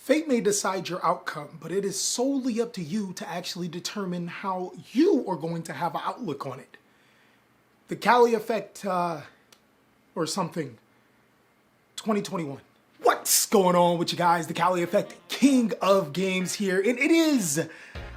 Fate may decide your outcome, but it is solely up to you to actually determine how you are going to have an outlook on it. The TheCaliEffect, or something, 2021. What's going on with you guys? TheCaliEffect, king of games here, and it is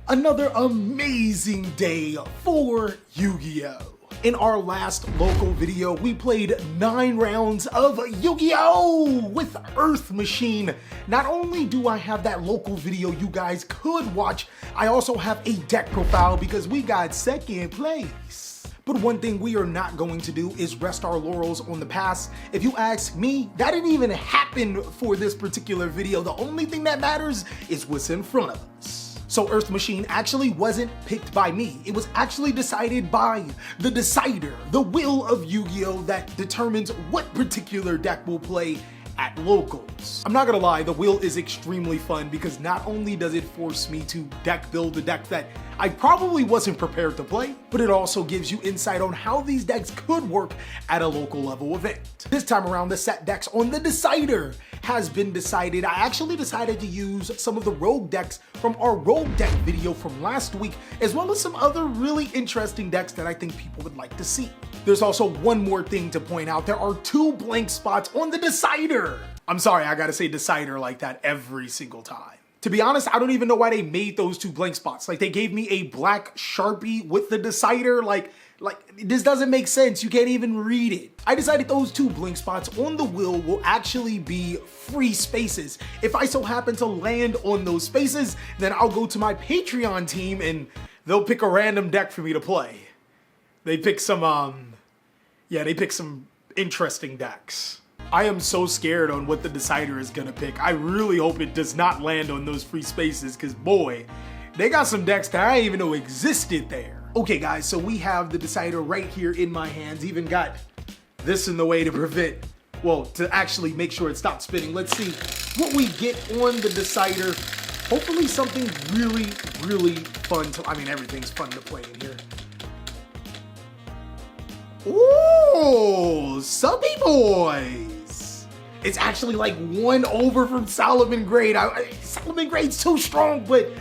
another amazing day for Yu-Gi-Oh! In our last local video, we played 9 rounds of Yu-Gi-Oh! With Earth Machine. Not only do I have that local video you guys could watch, I also have a deck profile because we got second place. But one thing we are not going to do is rest our laurels on the past. If you ask me, that didn't even happen for this particular video. The only thing that matters is what's in front of us. So Earth Machine actually wasn't picked by me. It was actually decided by the decider, the will of Yu-Gi-Oh! That determines what particular deck will play at locals. I'm not gonna lie, the wheel is extremely fun because not only does it force me to deck build a deck that I probably wasn't prepared to play, but it also gives you insight on how these decks could work at a local level event. This time around, the set decks on the decider has been decided. I actually decided to use some of the rogue decks from our rogue deck video from last week, as well as some other really interesting decks that I think people would like to see. There's also one more thing to point out. There are 2 blank spots on the decider. I'm sorry, I gotta say decider like that every single time. To be honest, I don't even know why they made those 2 blank spots. Like, they gave me a black Sharpie with the decider. Like this doesn't make sense. You can't even read it. I decided those 2 blank spots on the wheel will actually be free spaces. If I so happen to land on those spaces, then I'll go to my Patreon team and they'll pick a random deck for me to play. They pick some, they pick some interesting decks. I am so scared on what the decider is gonna pick. I really hope it does not land on those free spaces, because boy, they got some decks that I didn't even know existed there. Okay guys, so we have the decider right here in my hands, even got this in the way to prevent, well, to actually make sure it stops spinning. Let's see what we get on the decider. Hopefully something really, really fun to, I mean, everything's fun to play in here. Ooh, Subby Boys. It's actually like 1 over from Solomon Grade. Solomon Grade's too strong, but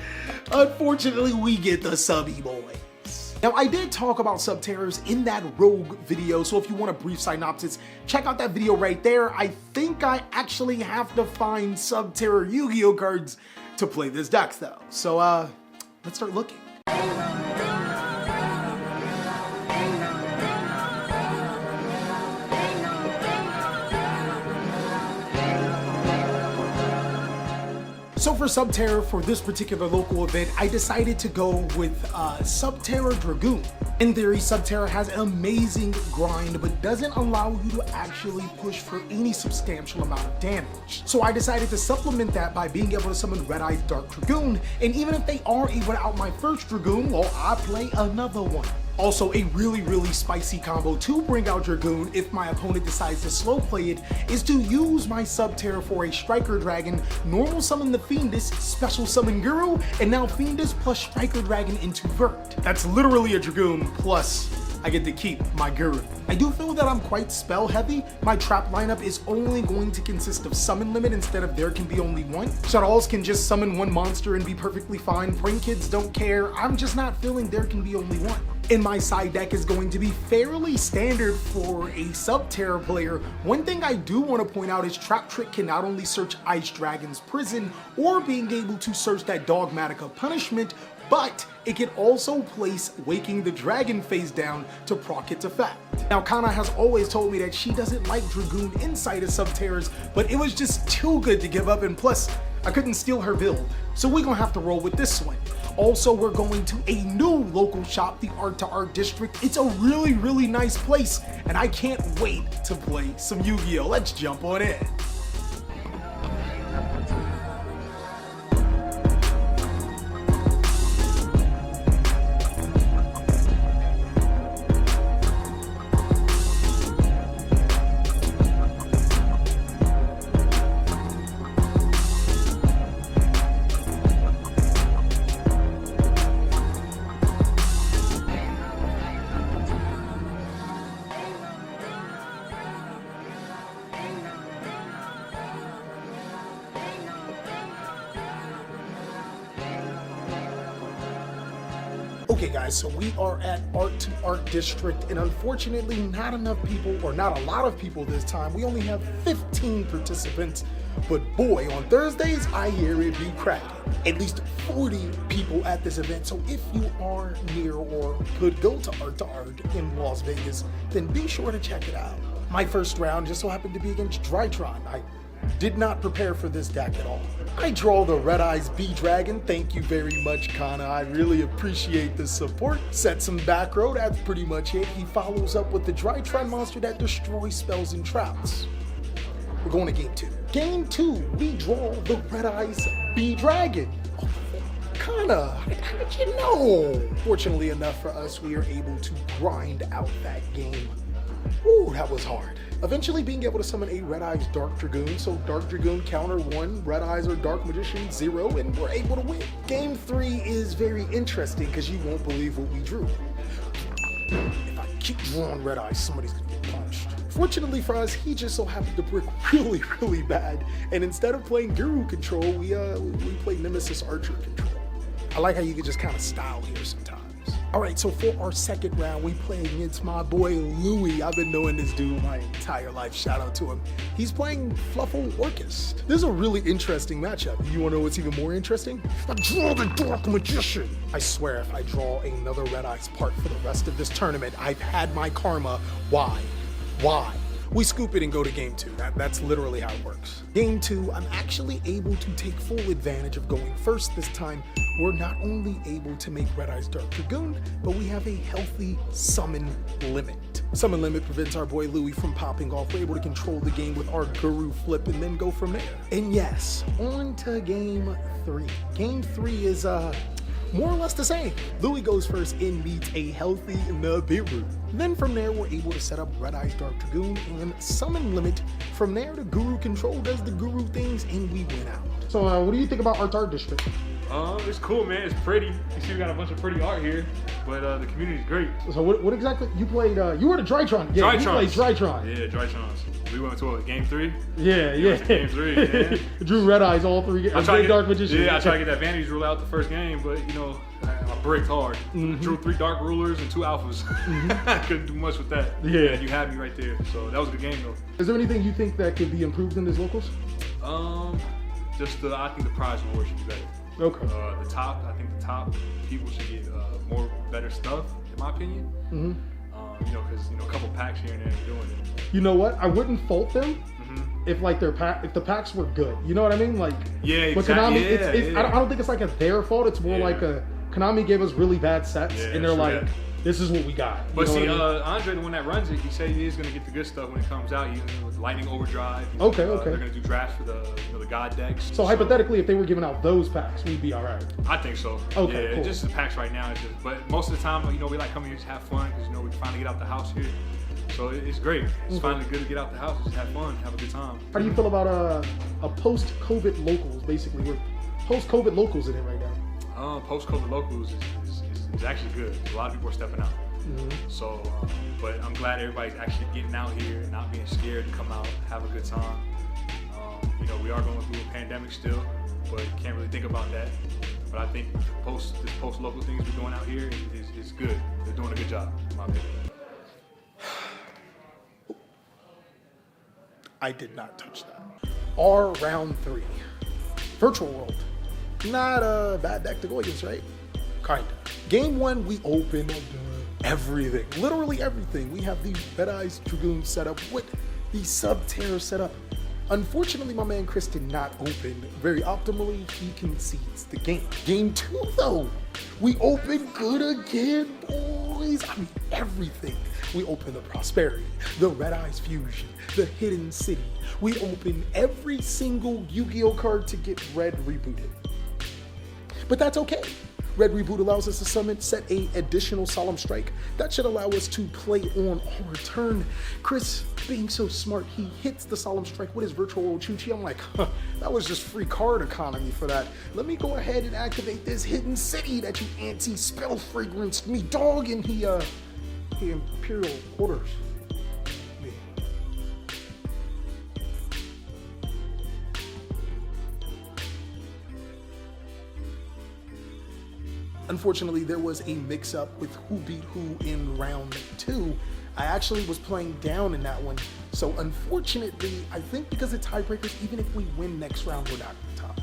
unfortunately we get the Subby Boys. Now, I did talk about Subterrors in that Rogue video, so if you want a brief synopsis, check out that video right there. I think I actually have to find Subterror Yu-Gi-Oh! Cards to play this deck though. So let's start looking. So for Subterror, for this particular local event, I decided to go with Subterror Dragoon. In theory, Subterror has an amazing grind, but doesn't allow you to actually push for any substantial amount of damage. So I decided to supplement that by being able to summon Red Eyes Dark Dragoon, and even if they are able to out my first Dragoon, well, I play another one. Also, a really, really spicy combo to bring out Dragoon if my opponent decides to slow play it is to use my Subterror for a Striker Dragon, normal summon the Fiendus, special summon Guru, and now Fiendus plus Striker Dragon into Vert. That's literally a Dragoon plus I get to keep my Guru. I do feel that I'm quite spell heavy. My trap lineup is only going to consist of summon limit instead of there can be only 1. Shadals can just summon 1 monster and be perfectly fine. Brain Kids don't care. I'm just not feeling there can be only 1. And my side deck is going to be fairly standard for a Subterror player. One thing I do want to point out is Trap Trick can not only search Ice Dragon's Prison or being able to search that Dogmatica Punishment, but it can also place Waking the Dragon face down to proc its effect. Now, Kana has always told me that she doesn't like Dragoon inside of Subterrors, but it was just too good to give up, and plus, I couldn't steal her build, so we're gonna have to roll with this one. Also, we're going to a new local shop, the Art to Art District. It's a really, really nice place, and I can't wait to play some Yu-Gi-Oh! Let's jump on in. Okay guys, so we are at Art to Art District, and unfortunately not enough people, or not a lot of people this time. We only have 15 participants, but boy, on Thursdays, I hear it be cracking. At least 40 people at this event, so if you are near or could go to Art in Las Vegas, then be sure to check it out. My first round just so happened to be against Drytron. I did not prepare for this deck at all. I draw the Red Eyes B-Dragon. Thank you very much, Kana. I really appreciate the support. Set some back row, that's pretty much it. He follows up with the Drytron monster that destroys spells and traps. We're going to game 2. Game 2, we draw the Red Eyes B-Dragon. Oh, Kana, how did you know? Fortunately enough for us, we are able to grind out that game. Ooh, that was hard. Eventually being able to summon a Red Eyes Dark Dragoon, so Dark Dragoon counter 1, Red Eyes or Dark Magician 0, and we're able to win. Game 3 is very interesting because you won't believe what we drew. If I keep drawing Red Eyes, somebody's gonna get punched. Fortunately for us, he just so happened to brick really bad, and instead of playing Guru Control, we played Nemesis Archer Control. I like how you can just kind of style here sometimes. All right, so for our second round, we play against my boy Louie. I've been knowing this dude my entire life. Shout out to him. He's playing Fluffal Orcust. This is a really interesting matchup. You wanna know what's even more interesting? I draw the Dark Magician. I swear if I draw another Red Eyes part for the rest of this tournament, I've had my karma. Why? We scoop it and go to game 2. That's literally how it works. Game 2, I'm actually able to take full advantage of going first this time. We're not only able to make Red Eyes Dark Dragoon, but we have a healthy summon limit. Summon limit prevents our boy Louie from popping off. We're able to control the game with our Guru flip and then go from there. And yes, on to game 3. Game 3 is more or less the same. Louie goes first and meets a healthy Nibiru. Then from there, we're able to set up Red Eyes Dark Dragoon and summon limit. From there, the Guru Control does the Guru things and we win out. So what do you think about Art District? It's cool, man. It's pretty. You see we got a bunch of pretty art here, but the community is great. So what exactly, you played, you were the Drytron. Yeah, you played Drytron. Yeah, Drytrons. We went to game 3? Yeah. Game 3, man. Drew Red Eyes all 3 games. Dark Magician. Yeah, I tried to get that Vantage rule out the first game, but you know, I bricked hard. Drew 3 Dark Rulers and 2 Alphas. I couldn't do much with that. Yeah. And you had me right there. So that was a good game though. Is there anything you think that could be improved in this locals? I think the prize reward should be better. Okay. I think the top people should get more better stuff, in my opinion. You know, because a couple packs here and there are doing it. You know what? I wouldn't fault them if like if the packs were good. You know what I mean? Like yeah, but Konami, I don't think it's like their fault. It's more like Konami gave us really bad sets, and they're like, this is what we got. But see, Andre, the one that runs it, he said he is going to get the good stuff when it comes out. He's with Lightning Overdrive. Okay. They're going to do drafts for the God decks. So hypothetically, if they were giving out those packs, we'd be all right. I think so. Okay, yeah, cool. Just the packs right now. But most of the time, we like coming here to have fun because we finally get out the house here. So it's great. It's finally good to get out the house, just have fun, have a good time. How do you feel about a post-COVID locals? Basically, we're post-COVID locals in it right now. Post-COVID locals is actually good. A lot of people are stepping out. So, but I'm glad everybody's actually getting out here and not being scared to come out, have a good time. We are going through a pandemic still, but you can't really think about that. But I think this post-local things we're doing out here is good. They're doing a good job, in my opinion. I did not touch that. Our round 3. Virtual World. Not a bad deck to go against, right? Kinda. Game 1, we opened everything. Literally everything. We have the Red Eyes Dragoon set up with the Subterror set up. Unfortunately, my man Chris did not open very optimally. He concedes the game. Game 2, though, we open good again, boys. I mean, everything. We open the Prosperity, the Red Eyes Fusion, the Hidden City. We open every single Yu-Gi-Oh card to get Red rebooted. But that's okay. Red Reboot allows us to set a additional Solemn Strike. That should allow us to play on our turn. Chris, being so smart, he hits the Solemn Strike with his Virtual World Chuchi. I'm like, that was just free card economy for that. Let me go ahead and activate this Hidden City that you anti-spell fragranced me, dog, and he Imperial Orders. Unfortunately, there was a mix-up with who beat who in round 2. I actually was playing down in that one. So unfortunately, I think because of tiebreakers, even if we win next round, we're not at the top.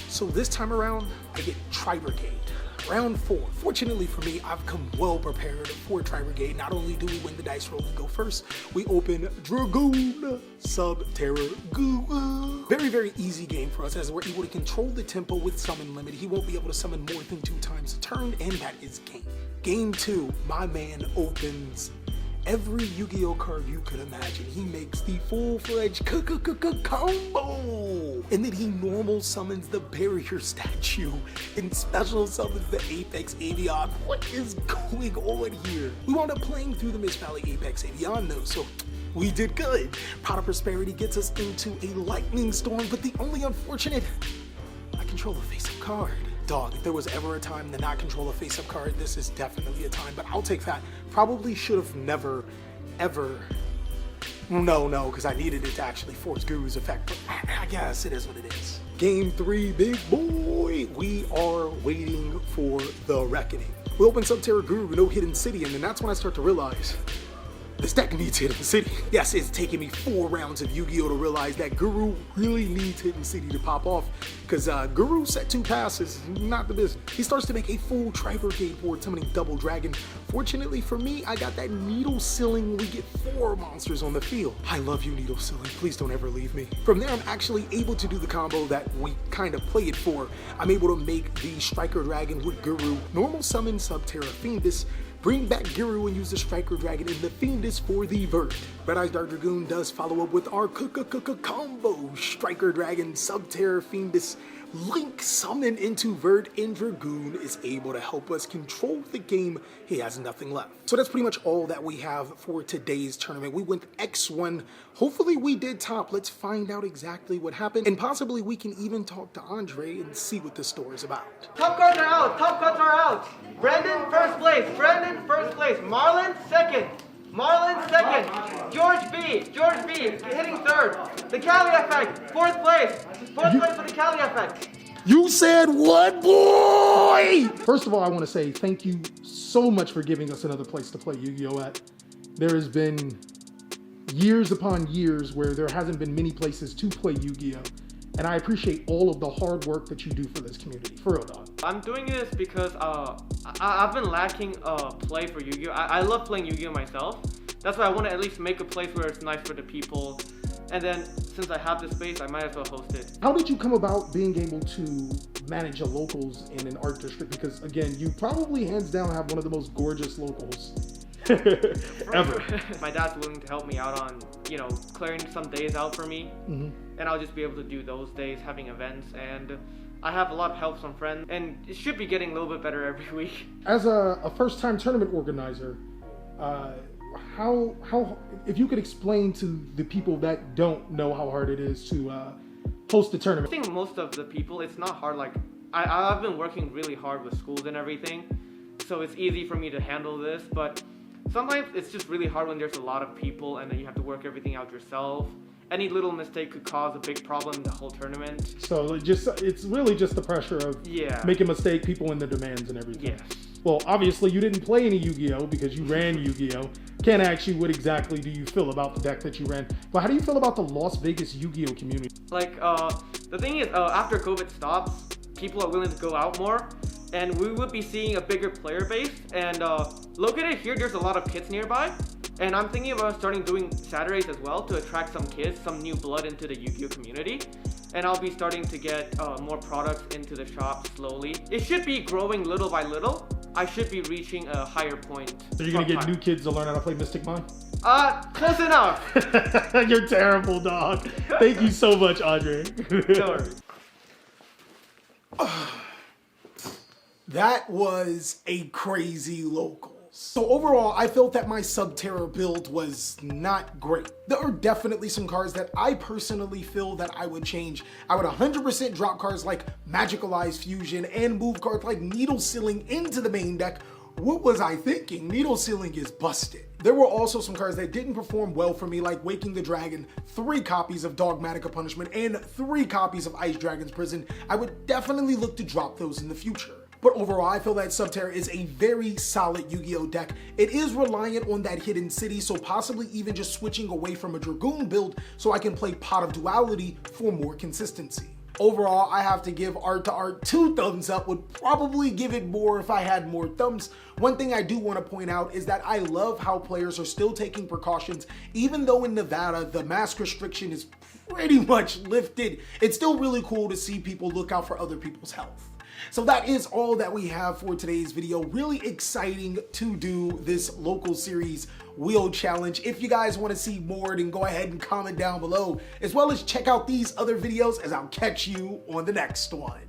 So this time around, I get Tri-Brigade. Round 4. Fortunately for me, I've come well prepared for Tri-Brigade. Not only do we win the dice roll and go first, we open Dragoon Subterror Guru. Very, very easy game for us as we're able to control the tempo with summon limit. He won't be able to summon more than 2 times a turn, and that is game. Game 2, my man opens every Yu-Gi-Oh card you could imagine. He makes the full-fledged combo! And then he normal summons the barrier statue and special summons the Apex Avion. What is going on here? We wound up playing through the Mist Valley Apex Avion though, so we did good. Pot of Prosperity gets us into a lightning storm, but the only unfortunate, I control a face-up card. Dog, if there was ever a time to not control a face-up card, this is definitely a time, but I'll take that. Probably should have never, ever, no, because I needed it to actually force Guru's effect, but I guess it is what it is. Game 3, big boy, we are waiting for the reckoning. We open Subterror Guru, no Hidden City, and then that's when I start to realize this deck needs Hidden City. Yes, it's taken me 4 rounds of Yu-Gi-Oh to realize that Guru really needs Hidden City to pop off, because Guru set 2 passes, not the business. He starts to make a full Tri-Brigade board, summoning Double Dragon. Fortunately for me, I got that Needle Ceiling. We get 4 monsters on the field. I love you, Needle Ceiling. Please don't ever leave me. From there, I'm actually able to do the combo that we kind of play it for. I'm able to make the Striker Dragon with Guru, normal summon Subterror Fiendus, bring back Guru and use the Striker Dragon and the Fiendus for the Vert. Red Eyes Dark Dragoon does follow up with our combo. Striker Dragon, Subterror Fiendus, Link summon into Vert, and Dragoon is able to help us control the game. He has nothing left. So that's pretty much all that we have for today's tournament. We went X1. Hopefully we did top. Let's find out exactly what happened. And possibly we can even talk to Andre and see what the story is about. Top cards are out. Top cards are out. Brandon first place. Brandon first place. Marlon second. Marlon second. George B hitting third. TheCaliEffect fourth place. Fourth place for TheCaliEffect. You said what, boy? First of all, I want to say thank you so much for giving us another place to play Yu-Gi-Oh at. There has been years upon years where there hasn't been many places to play Yu-Gi-Oh, and I appreciate all of the hard work that you do for this community. For real, dog. I'm doing this because I've been lacking a play for Yu-Gi-Oh. I love playing Yu-Gi-Oh myself. That's why I want to at least make a place where it's nice for the people. And then since I have the space, I might as well host it. How did you come about being able to manage a locals in an art district? Because again, you probably hands down have one of the most gorgeous locals ever. My dad's willing to help me out on, clearing some days out for me. Mm-hmm. And I'll just be able to do those days, having events. And I have a lot of help from friends. And it should be getting a little bit better every week. As a first-time tournament organizer, how if you could explain to the people that don't know how hard it is to host a tournament. I think most of the people, it's not hard. Like I've been working really hard with schools and everything, so it's easy for me to handle this, but sometimes it's just really hard when there's a lot of people and then you have to work everything out yourself. Any little mistake could cause a big problem in the whole tournament. So it's really just the pressure of making a mistake, people and the demands and everything. Yes. Well, obviously you didn't play any Yu-Gi-Oh because you ran Yu-Gi-Oh. Can't ask you what exactly do you feel about the deck that you ran, but how do you feel about the Las Vegas Yu-Gi-Oh community? Like, the thing is, after COVID stops, people are willing to go out more, and we would be seeing a bigger player base, and located here, there's a lot of kids nearby, and I'm thinking about starting doing Saturdays as well to attract some kids, some new blood into the Yu-Gi-Oh community. And I'll be starting to get more products into the shop slowly. It should be growing little by little. I should be reaching a higher point. So you're gonna get new kids to learn how to play Mystic Mind? Close enough. You're terrible, dog. Thank you so much, Andre. No worries. That was a crazy local. So overall, I felt that my Subterror build was not great. There are definitely some cards that I personally feel that I would change. I would 100% drop cards like Magical Eyes Fusion and move cards like Needle Ceiling into the main deck, What was I thinking? Needle Ceiling is busted. There were also some cards that didn't perform well for me, like Waking the Dragon, 3 copies of Dogmatica Punishment, and 3 copies of Ice Dragon's Prison. I would definitely look to drop those in the future. But overall, I feel that Subterror is a very solid Yu-Gi-Oh deck. It is reliant on that hidden city, so possibly even just switching away from a Dragoon build so I can play Pot of Duality for more consistency. Overall, I have to give Art to Art 2 thumbs up, would probably give it more if I had more thumbs. One thing I do want to point out is that I love how players are still taking precautions, even though in Nevada, the mask restriction is pretty much lifted. It's still really cool to see people look out for other people's health. So that is all that we have for today's video. Really exciting to do this local series wheel challenge. If you guys want to see more, then go ahead and comment down below, as well as check out these other videos, as I'll catch you on the next one.